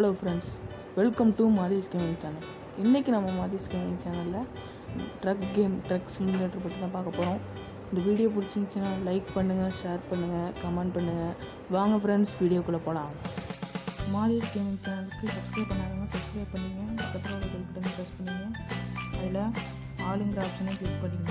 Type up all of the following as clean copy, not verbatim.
Hello friends, welcome to Mathesh gaming channel. இன்றைக்கி நம்ம Mathesh gaming சேனலில் ட்ரக் சிமுலேட்டர் பற்றி தான் பார்க்க போகிறோம். இந்த வீடியோ பிடிச்சிருந்துச்சின்னா லைக் பண்ணுங்கள், ஷேர் பண்ணுங்கள், கமெண்ட் பண்ணுங்கள். வாங்க ஃப்ரெண்ட்ஸ், வீடியோக்குள்ளே போகலாம். மாதேஷ் கேமிங் சேனலுக்கு சப்ஸ்கிரைப் பண்ணாதவங்க சப்ஸ்கிரைப் பண்ணிங்க, பக்கத்தில் உள்ள பெல் பட்டனை ப்ரெஸ் பண்ணிங்க, அதில் ஆளுங்கிற ஆப்ஷனை கிளிக் பண்ணிங்க.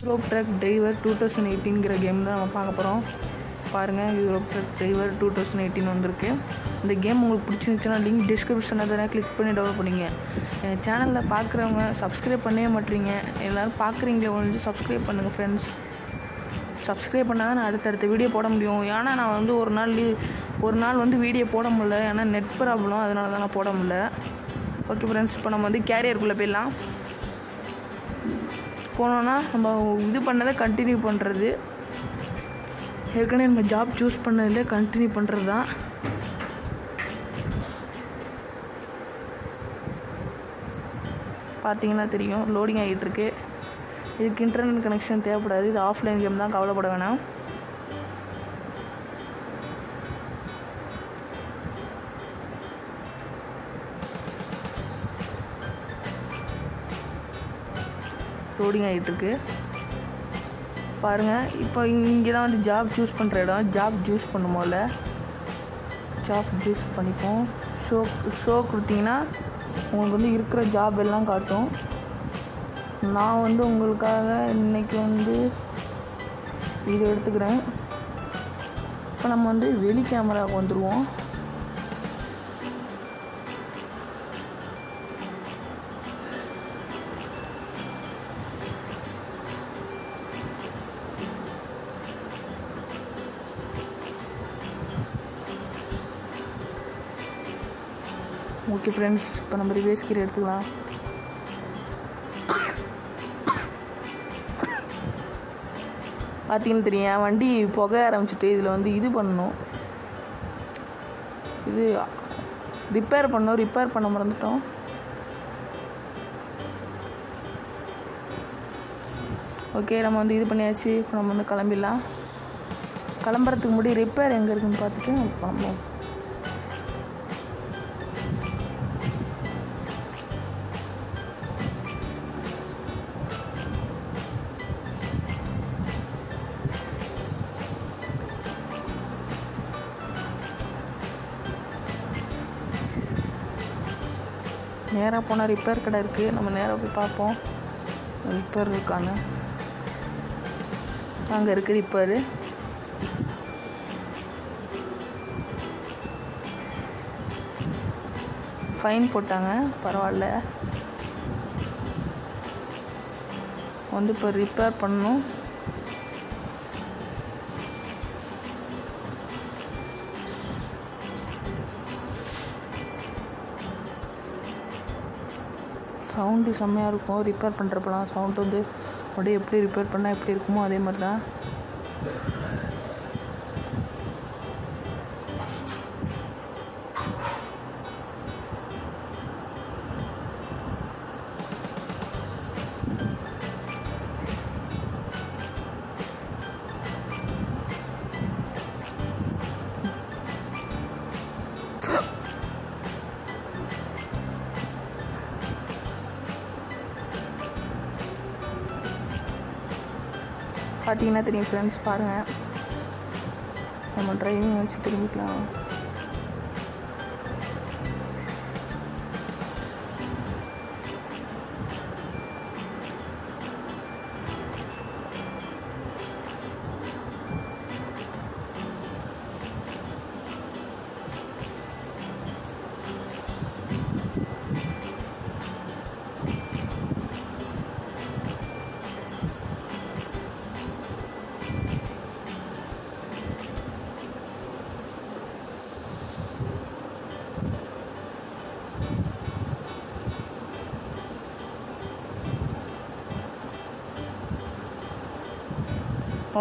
யூரோப் ட்ரக் டிரைவர் 2018 கேம் தான் நம்ம பார்க்க போகிறோம். பாருங்கள், யூரோப் ட்ரக் டிரைவர் 2018 வந்திருக்கு. இந்த கேம் உங்களுக்கு பிடிச்சிருந்துச்சுன்னா லிங்க் டிஸ்கிரிப்ஷனில் தானே கிளிக் பண்ணி டவுன்லோட் பண்ணிங்க. எங்கள் சேனலில் பார்க்குறவங்க சப்ஸ்கிரைப் பண்ணவே மாட்டீங்க. எல்லோரும் பார்க்குறீங்களே, கொஞ்சம் சப்ஸ்கிரைப் பண்ணுங்கள் ஃப்ரெண்ட்ஸ். சப்ஸ்கிரைப் பண்ணால் தான் நான் அடுத்தடுத்த வீடியோ போட முடியும். ஏன்னா நான் வந்து ஒரு நாள் வந்து வீடியோ போட முடியல, ஏன்னா நெட் ப்ராப்ளம், அதனால தான் நான் போட முடியல. ஓகே ஃப்ரெண்ட்ஸ், இப்போ நம்ம வந்து கேரியருக்குள்ளே போயிடலாம். போனோன்னா நம்ம இது பண்ணதை கண்டினியூ பண்ணுறது, ஏற்கனவே நம்ம ஜாப் சூஸ் பண்ணதில் கண்டினியூ பண்ணுறது தான். பார்த்தீங்கன்னா தெரியும், லோடிங் ஆகிட்டுருக்கு. இதுக்கு இன்டர்நெட் கனெக்ஷன் தேவைப்படாது, இது ஆஃப்லைன் கேம் தான், கவலைப்பட வேணாம். லோடிங் ஆகிட்டுருக்கு பாருங்கள். இப்போ இங்கே தான் வந்து ஜாப் சூஸ் பண்ணுற இடம். ஜாப் சூஸ் பண்ணும்போல ஜாப் சூஸ் பண்ணிப்போம். ஷோ கொடுத்தீங்கன்னா உங்களுக்கு வந்து இருக்கிற ஜாப் எல்லாம் காட்டும். நான் வந்து உங்களுக்காக இன்றைக்கி வந்து இது எடுத்துக்கிறேன். இப்போ நம்ம வந்து வெளி கேமராவுக்கு வந்துடுவோம். ஓகே ஃப்ரெண்ட்ஸ், இப்போ நம்ம ரிவேஸ் கீரை எடுத்துக்கலாம். பார்த்தீங்கன்னு தெரியும், வண்டி புகை ஆரம்பிச்சுட்டு இதில் வந்து இது பண்ணணும், இது ரிப்பேர் பண்ண மறந்துட்டோம். ஓகே, நம்ம வந்து இது பண்ணியாச்சு. இப்போ நம்ம வந்து கிளம்பிடலாம். கிளம்புறதுக்கு முன்னாடி ரிப்பேர் எங்கே இருக்குதுன்னு பார்த்துட்டு நம்ம கிளம்புவோம். நேராக போனால் ரிப்பேர் கடை இருக்குது, நம்ம நேராக போய் பார்ப்போம் ரிப்பேர் இருக்கான்னு. அங்கே இருக்குது ரிப்பேரு. ஃபைன் போட்டாங்க, பரவாயில்ல. வந்து இப்போ ரிப்பேர் பண்ணணும். சவுண்டு செம்மையாக இருக்கும் ரிப்பேர் பண்ணுறப்பலாம். சவுண்டு வந்து அப்படியே எப்படி ரிப்பேர் பண்ணால் எப்படி இருக்குமோ அதே மாதிரி தான். பார்த்தீங்கன்னா தெரியும் ஃப்ரெண்ட்ஸ், பாருங்கள், நம்ம டிரைவிங் வச்சு திரும்பிக்கலாம்.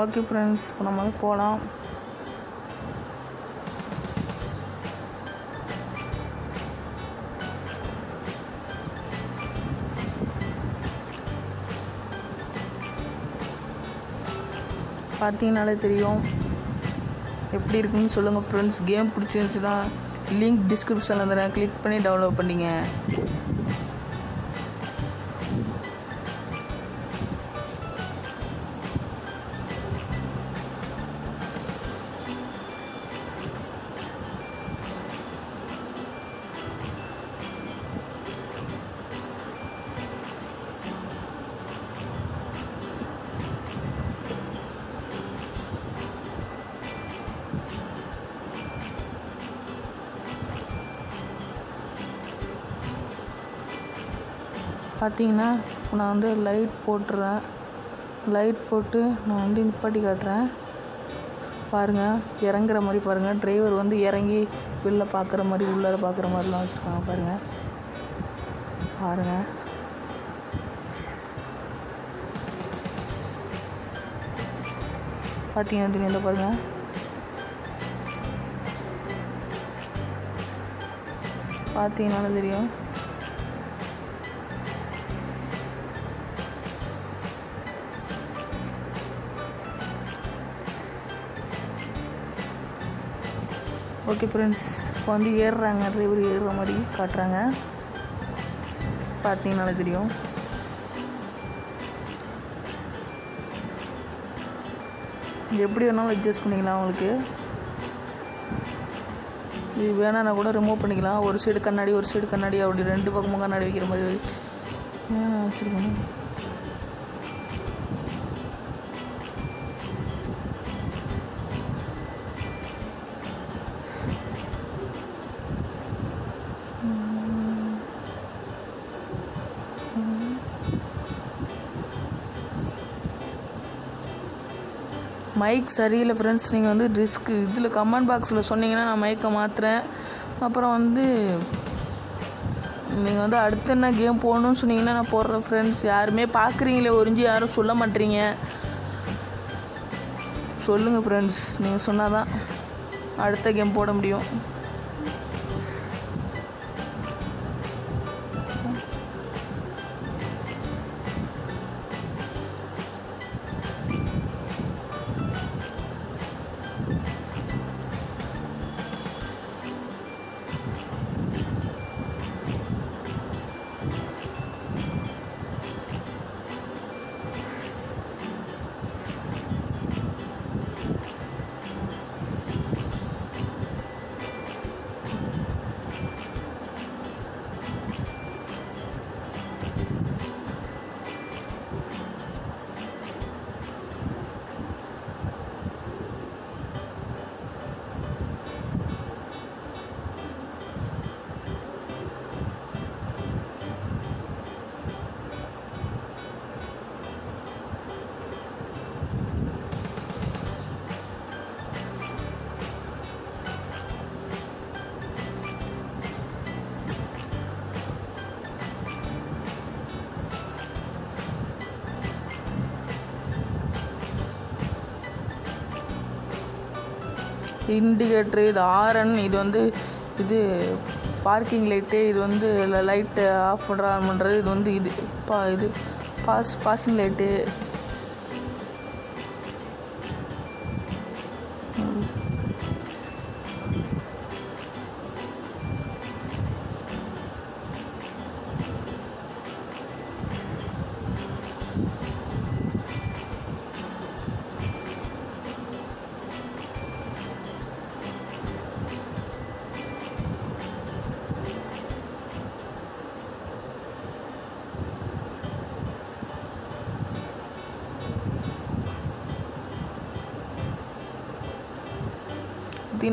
ஓகே ஃப்ரெண்ட்ஸ், இப்போ நம்ம வந்து போகலாம். பார்த்தீங்கனாலே தெரியும். எப்படி இருக்குன்னு சொல்லுங்கள் ஃப்ரெண்ட்ஸ். கேம் பிடிச்சிருந்துச்சுன்னா லிங்க் டிஸ்கிரிப்ஷனில் தரேன், கிளிக் பண்ணி டவுன்லோட் பண்ணிங்க. பார்த்தீங்கன்னா நான் வந்து லைட் போட்டுறேன். லைட் போட்டு நான் வந்து நிப்பாட்டி காட்டுறேன். பாருங்கள், இறங்குற மாதிரி பாருங்கள். டிரைவர் வந்து இறங்கி வெளில பார்க்குற மாதிரி, உள்ளார பார்க்குற மாதிரிலாம் வச்சுருக்காங்க. பாருங்கள் பாருங்கள். பார்த்தீங்கன்னா தெரியும். இந்த பாருங்கள், பார்த்தீங்கன்னாலும் தெரியும். ஓகே ஃப்ரெண்ட்ஸ், இப்போ வந்து ஏறுறாங்க. டிரைவர் ஏறுற மாதிரி காட்டுறாங்க. பார்த்தீங்கன்னாலே தெரியும். எப்படி வேணாலும் அட்ஜஸ்ட் பண்ணிக்கலாம். உங்களுக்கு இது வேணான்னா கூட ரிமூவ் பண்ணிக்கலாம். ஒரு சைடு கண்ணாடி, ஒரு சைடு கண்ணாடி, அப்படி 2 பக்கமும் கண்ணாடி வைக்கிற மாதிரி வச்சுருக்கணும். மைக் சரியில்லை ஃப்ரெண்ட்ஸ். நீங்கள் வந்து இதில் கமெண்ட் பாக்ஸில் சொன்னீங்கன்னா நான் மைக்கை மாற்றுறேன். அப்புறம் வந்து நீங்கள் வந்து அடுத்து என்ன கேம் போடணும்னு சொன்னீங்கன்னா நான் போடுறேன் ஃப்ரெண்ட்ஸ். யாருமே பார்க்குறீங்களே ஒரிஞ்சு யாரும் சொல்ல மாட்டீங்க. சொல்லுங்கள் ஃப்ரெண்ட்ஸ், நீங்கள் சொன்னால் தான் அடுத்த கேம் போட முடியும். இண்டிகேட்ரு, இது ஆரன், இது வந்து இது பார்க்கிங் லைட்டு, இது வந்து லைட்டு ஆஃப் பண்ணுற ஆன் பண்ணுறது, இது வந்து இது பாசிங் லைட்டு.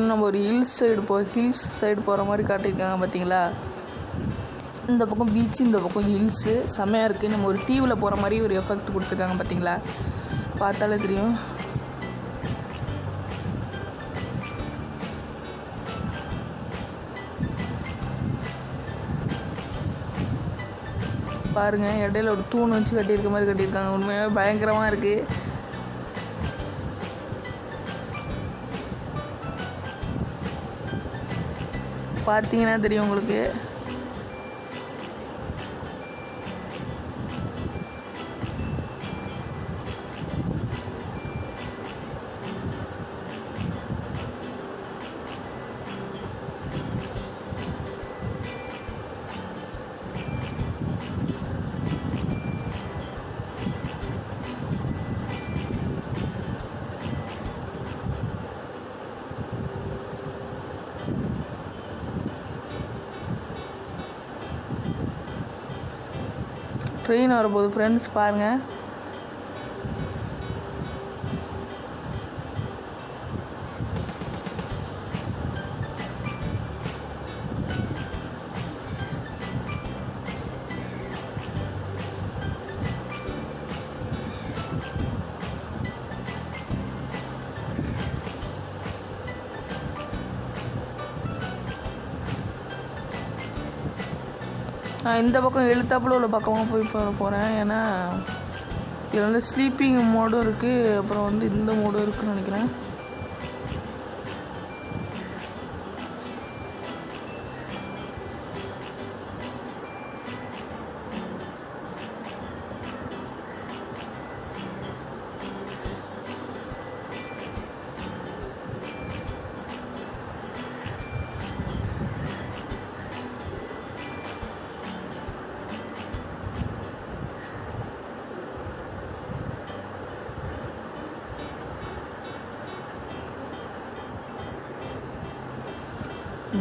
நம்ம ஒரு ஹில்ஸ் சைடு போகிற மாதிரி காட்டியிருக்காங்க. பார்த்தீங்களா, இந்த பக்கம் பீச்சு, இந்த பக்கம் ஹில்ஸு செம்மையாக இருக்குது. நம்ம ஒரு தீவில் போகிற மாதிரி ஒரு எஃபெக்ட் கொடுத்துருக்காங்க. பார்த்தீங்களா, பார்த்தாலே தெரியும். பாருங்கள், இடையில ஒரு தூண் வச்சு கட்டியிருக்க மாதிரி கட்டியிருக்காங்க. உண்மையாக பயங்கரமாக இருக்குது. பார்த்தீங்கன்னா தெரியும் உங்களுக்கு. ட்ரெயின் வரப்போகுது ஃப்ரெண்ட்ஸ், பாருங்கள். நான் இந்த பக்கம் எழுத்தாப்புல உள்ள பக்கமாக போய் போகிறேன். ஏன்னா இதில் வந்து ஸ்லீப்பிங் மோடும் இருக்குது, அப்புறம் வந்து இந்த மோடும் இருக்குதுன்னு நினைக்கிறேன்.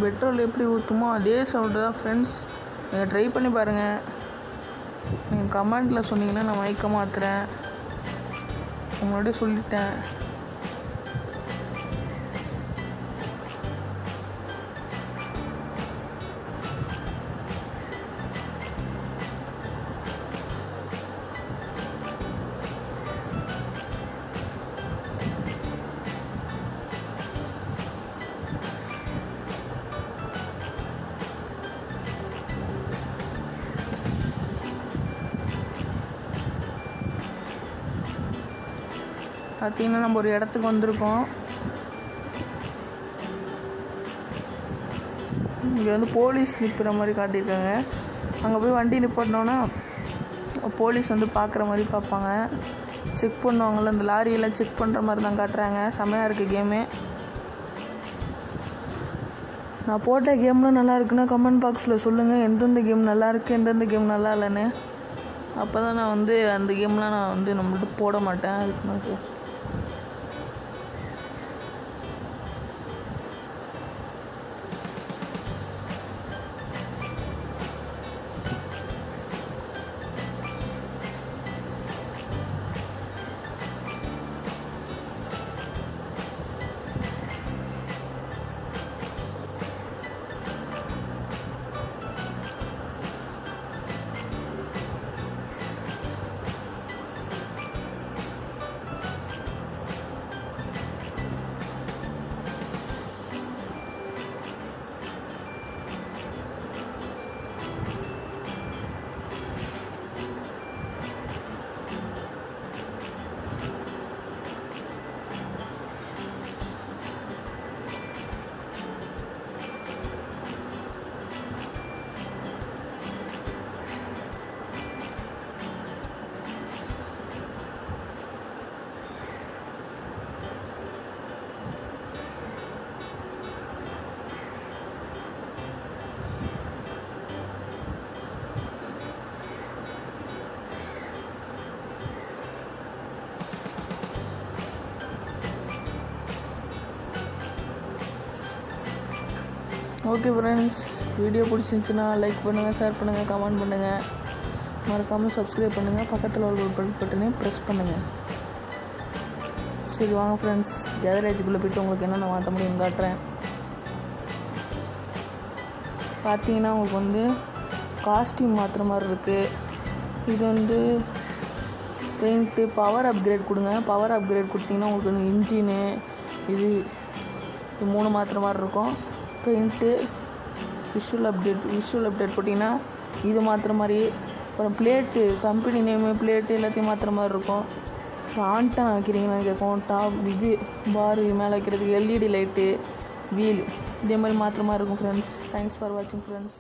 பெட்ரோல் எப்படி ஊற்றுமோ அதே சவுண்டு தான் ஃப்ரெண்ட்ஸ். நீங்கள் ட்ரை பண்ணி பாருங்கள். நீங்கள் கமெண்ட்டில் சொன்னீங்கன்னா நான் மைக்க மாற்றுறேன். முன்னாடியே சொல்லிட்டேன். பார்த்தீங்கன்னா நம்ம ஒரு இடத்துக்கு வந்திருக்கோம். இங்கே வந்து போலீஸ் நிற்கிற மாதிரி காட்டியிருக்காங்க. அங்கே போய் வண்டி நிப்பாட்டினோன்னா போலீஸ் வந்து பார்க்குற மாதிரி பார்ப்பாங்க, செக் பண்ணுவாங்கள்ல. இந்த லாரியெல்லாம் செக் பண்ணுற மாதிரி தான் காட்டுறாங்க. செமையாக இருக்குது கேமு. நான் போட்ட கேம்லாம் நல்லா இருக்குன்னா கமெண்ட் பாக்ஸில் சொல்லுங்கள் எந்தெந்த கேம் நல்லாயிருக்கு, எந்தெந்த கேம் நல்லா இல்லைன்னு. அப்போ தான் நான் வந்து அந்த கேம்லாம் நான் வந்து நம்மள்ட்ட போட மாட்டேன். அதுக்கு நான் ஓகே ஃப்ரெண்ட்ஸ், வீடியோ பிடிச்சிருந்துச்சுன்னா லைக் பண்ணுங்கள், ஷேர் பண்ணுங்கள், கமெண்ட் பண்ணுங்கள், மறக்காமல் சப்ஸ்கிரைப் பண்ணுங்கள், பக்கத்தில் உள்ள பெல் பட்டனையும் ப்ரெஸ் பண்ணுங்கள். சரி வாங்க ஃப்ரெண்ட்ஸ், கேரேஜுக்குள்ளே போய்ட்டு உங்களுக்கு என்னென்ன மாற்ற முடியும்னு காட்டுறேன். பார்த்தீங்கன்னா உங்களுக்கு வந்து காஸ்டியூம் மாற்றுற மாதிரி இருக்குது. இது வந்து பெயிண்ட்டு, பவர் அப்கிரேட் கொடுங்க. பவர் அப்கிரேட் கொடுத்தீங்கன்னா உங்களுக்கு வந்து இன்ஜினு இது 3 மாற்றுற மாதிரி இருக்கும். பெயிண்ட்டு, விஷுவல் அப்டேட் போட்டிங்கன்னா இது மாற்றுற மாதிரி. அப்புறம் பிளேட்டு, கம்பெனி நேமு, பிளேட்டு எல்லாத்தையும் மாற்றுற மாதிரி இருக்கும். ஆன்டனா வைக்கிறீங்கன்னா கேட்கும். டாப் இது பாரு மேலே வைக்கிறதுக்கு LED லைட்டு, வீல் இதே மாதிரி மாற்றுற மாதிரி இருக்கும் ஃப்ரெண்ட்ஸ். தேங்க்ஸ் ஃபார் வாட்சிங் ஃப்ரெண்ட்ஸ்.